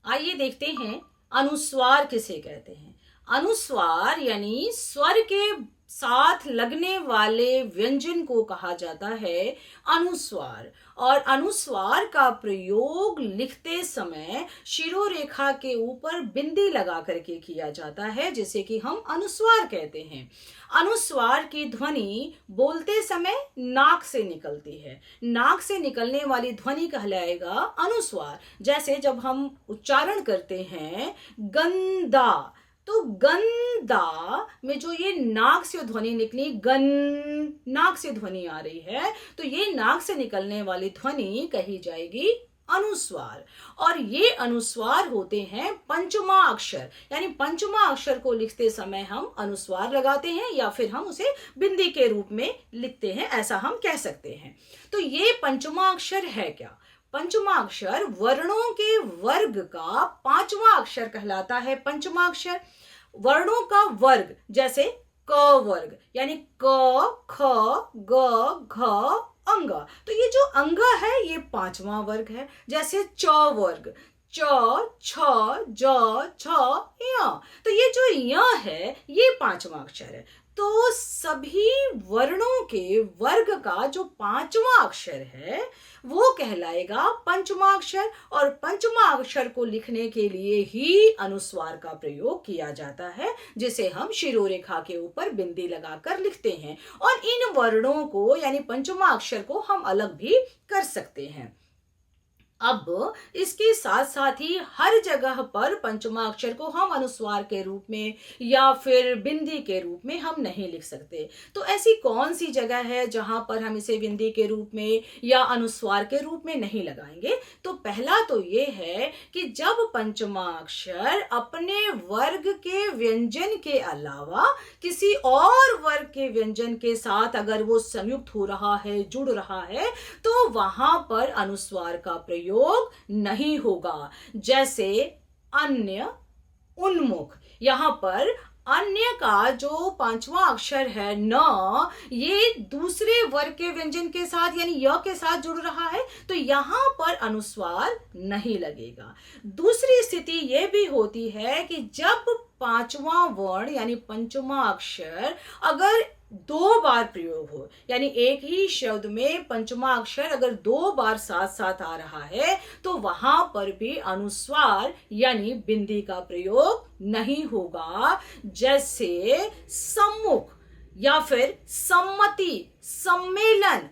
आइए देखते हैं अनुस्वार किसे कहते हैं। अनुस्वार यानी स्वर के साथ लगने वाले व्यंजन को कहा जाता है अनुस्वार। और अनुस्वार का प्रयोग लिखते समय शिरोरेखा के ऊपर बिंदी लगा करके किया जाता है, जिसे कि हम अनुस्वार कहते हैं। अनुस्वार की ध्वनि बोलते समय नाक से निकलती है। नाक से निकलने वाली ध्वनि कहलाएगा अनुस्वार। जैसे जब हम उच्चारण करते हैं गंदा, तो गंदा में जो ये नाक से ध्वनि निकली, गन, नाक से ध्वनि आ रही है, तो ये नाक से निकलने वाली ध्वनि कही जाएगी अनुस्वार। और ये अनुस्वार होते हैं पंचमा अक्षर, यानी पंचमा अक्षर को लिखते समय हम अनुस्वार लगाते हैं या फिर हम उसे बिंदी के रूप में लिखते हैं, ऐसा हम कह सकते हैं। तो ये पंचमा अक्षर है क्या? पंचमा अक्षर वर्णों के वर्ग का पांचवा अक्षर कहलाता है। पंचमा अक्षर वर्णों का वर्ग, जैसे क वर्ग यानी क, ख, ग, घ, अंग। तो ये जो अंग है ये पांचवा वर्ग है। जैसे च वर्ग, च, छ, ज, छ, य। तो ये जो य है ये पांचवा अक्षर है। तो सभी वर्णों के वर्ग का जो पांचवा अक्षर है वो कहलाएगा पंचमा अक्षर। और पंचमा अक्षर को लिखने के लिए ही अनुस्वार का प्रयोग किया जाता है, जिसे हम शिरोरेखा के ऊपर बिंदी लगाकर लिखते हैं। और इन वर्णों को यानी पंचमा अक्षर को हम अलग भी कर सकते हैं। अब इसके साथ साथ ही हर जगह पर पंचमा अक्षर को हम अनुस्वार के रूप में या फिर बिंदी के रूप में हम नहीं लिख सकते। तो ऐसी कौन सी जगह है जहां पर हम इसे बिंदी के रूप में या अनुस्वार के रूप में नहीं लगाएंगे? तो पहला तो ये है कि जब पंचमा अक्षर अपने वर्ग के व्यंजन के अलावा किसी और वर्ग के व्यंजन के साथ अगर वो संयुक्त हो रहा है, जुड़ रहा है, तो वहां पर अनुस्वार का प्रयोग नहीं होगा। जैसे अन्य, उन्मुख। यहां पर अन्य का जो पांचवा अक्षर है न, ये दूसरे वर्ग के व्यंजन के साथ यानी य के साथ जुड़ रहा है, तो यहां पर अनुस्वार नहीं लगेगा। दूसरी स्थिति यह भी होती है कि जब पांचवा वर्ण यानी पंचमा अक्षर अगर दो बार प्रयोग हो, यानी एक ही शब्द में पंचमा अक्षर अगर दो बार साथ साथ आ रहा है, तो वहां पर भी अनुस्वार यानी बिंदी का प्रयोग नहीं होगा। जैसे सम्मुख या फिर सम्मति, सम्मेलन।